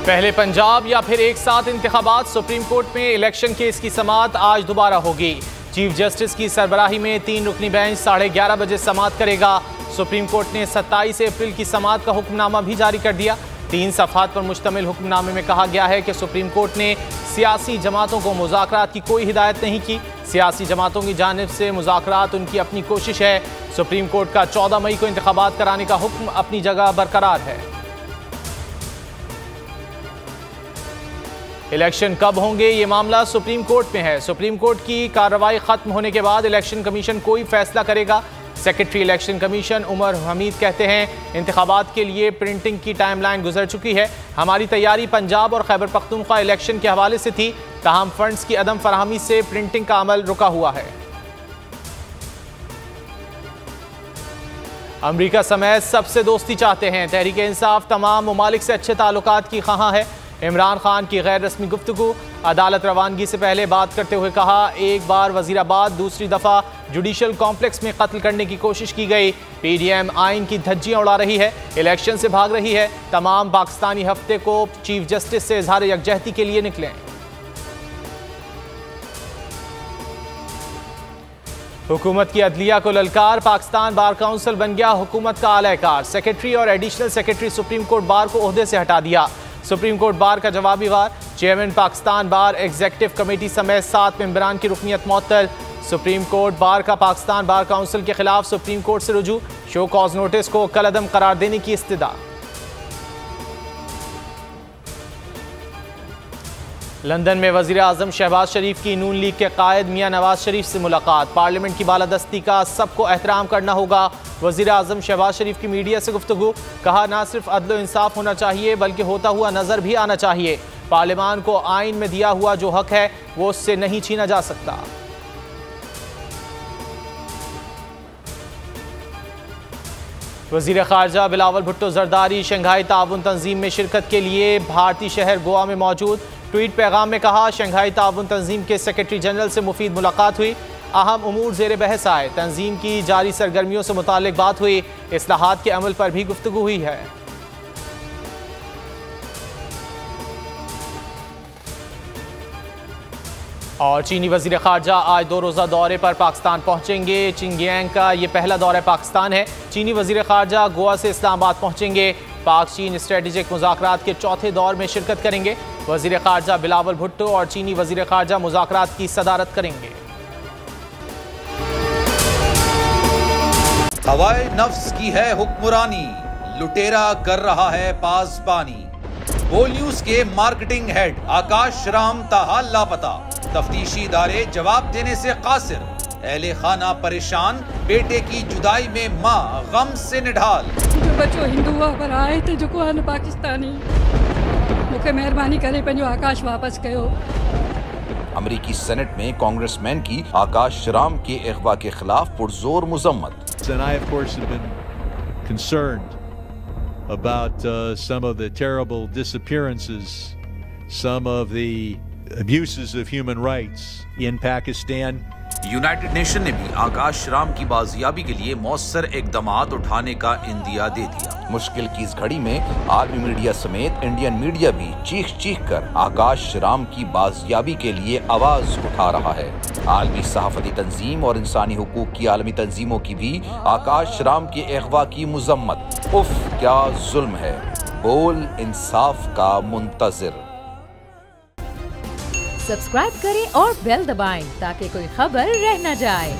पहले पंजाब या फिर एक साथ इंतखाबात। सुप्रीम कोर्ट में इलेक्शन केस की समाअत आज दोबारा होगी। चीफ जस्टिस की सरबराही में 3 रुकनी बेंच 11:30 बजे समाअत करेगा। सुप्रीम कोर्ट ने 27 अप्रैल की समाअत का हुक्मनामा भी जारी कर दिया। 3 सफ़हात पर मुश्तमिल हुक्मनामे में कहा गया है कि सुप्रीम कोर्ट ने सियासी जमातों को मुज़ाकरात की कोई हिदायत नहीं की। सियासी जमातों की जानिब से मुज़ाकरात उनकी अपनी कोशिश है। सुप्रीम कोर्ट का 14 मई को इंतखाबात कराने का हुक्म अपनी जगह बरकरार है। इलेक्शन कब होंगे, ये मामला सुप्रीम कोर्ट में है। सुप्रीम कोर्ट की कार्रवाई खत्म होने के बाद इलेक्शन कमीशन कोई फैसला करेगा। Secretary election commission Umar Hamid कहते हैं, इंतखाबात के लिए प्रिंटिंग की टाइमलाइन गुजर चुकी है। हमारी तैयारी पंजाब और खैबर पख्तूनख्वा इलेक्शन के हवाले से थी, ताहम फंड्स की अदम फराहमी से प्रिंटिंग का अमल रुका हुआ है। अमरीका समेत सबसे दोस्ती चाहते हैं। तहरीक इंसाफ तमाम ममालिक से अच्छे ताल्लुकात की ख्वाहां है। इमरान खान की गैर रस्मी गुफ्तगू। अदालत रवानगी से पहले बात करते हुए कहा, एक बार वजीराबाद, दूसरी दफ़ा जुडिशल कॉम्प्लेक्स में कत्ल करने की कोशिश की गई। PDM आइन की धज्जियां उड़ा रही है, इलेक्शन से भाग रही है। तमाम पाकिस्तानी हफ्ते को चीफ जस्टिस से इजहार यकजहती के लिए निकलें। हुकूमत की अदलिया को ललकार। पाकिस्तान बार काउंसिल बन गया हुकूमत का आलाकार। सेक्रेटरी और additional secretary supreme court bar को ओहदे से हटा दिया। सुप्रीम कोर्ट बार का जवाबी वार। चेयरमैन पाकिस्तान बार एग्जीक्यूटिव कमेटी समेत 7 मेंबरान की रुकनियत मुअत्तल। सुप्रीम कोर्ट बार का पाकिस्तान बार काउंसिल के खिलाफ सुप्रीम कोर्ट से रुजू। शो कॉज नोटिस को कलअदम करार देने की इस्तदा। लंदन में वजीर आजम शहबाज शरीफ की नून लीग के कायद मियां नवाज शरीफ से मुलाकात। पार्लियामेंट की बालादस्ती का सबको एहतराम करना होगा। वजीर आजम शहबाज शरीफ की मीडिया से गुफ्तगू। कहा, ना सिर्फ अदल इंसाफ होना चाहिए बल्कि होता हुआ नजर भी आना चाहिए। पार्लियामान को आइन में दिया हुआ जो हक है वो उससे नहीं छीना जा सकता। वजीर खारजा बिलावल भुट्टो जरदारी शंघाई ताउन तंजीम में शिरकत के लिए भारतीय शहर गोवा में मौजूद। ट्वीट पैगाम में कहा, शंघाई ताउन तंजीम के सेक्रेटरी जनरल से मुफीद मुलाकात हुई। अहम उमूर ज़ेर बहस आए। तंजीम की जारी सरगर्मियों से मुतालिक बात हुई। इस्लाहात के अमल पर भी गुफ्तगू हुई है। और चीनी वजीर खारजा आज 2 रोज़ा दौरे पर पाकिस्तान पहुंचेंगे। चिंगियांग का ये पहला दौरा पाकिस्तान है। चीनी वजीर खारजा गोवा से इस्लामाबाद पहुंचेंगे। पाक चीन स्ट्रेटेजिक मुज़ाकरात के चौथे दौर में शिरकत करेंगे। वजीर खारजा बिलावल भुट्टो और चीनी वजीर खारजा मुज़ाकरात की सदारत करेंगे। हवाए नफ्स की है हुक्मरानी, लुटेरा कर रहा है पासबानी। बोल न्यूज के मार्केटिंग हेड आकाश राम ताहा लापता। तफ्तीशी इदारे जवाब देने से कासिर। अहले खाना परेशान, बेटे की जुदाई में माँ गम से निढाल। जो बच्चो हिंदू पर आए थे जो को पाकिस्तानी, मुझे मेहरबानी करे पंहिंजो आकाश वापस कयो। अमरीकी सेनेट में कांग्रेसमैन की आकाश राम के अगवा के खिलाफ पुरजोर मुजम्मत। And I, of course, have been concerned about some of the terrible disappearances, some of the abuses of human rights in Pakistan. United nation ने भी आकाश राम की बाजियाबी के लिए मौसर इकदामात उठाने का इंदिया दे दिया। मुश्किल की इस घड़ी में आलमी मीडिया समेत इंडियन मीडिया भी चीख चीख कर आकाश राम की बाजियाबी के लिए आवाज उठा रहा है। आलमी सहाफती तंजीम और इंसानी हुकूक की आलमी तंजीमों की भी आकाश राम के अगवा की मुजम्मत। उफ, क्या जुल्म है। बोल इंसाफ का मुंतजिर। सब्सक्राइब करें और बेल दबाएं ताकि कोई खबर रह न जाए।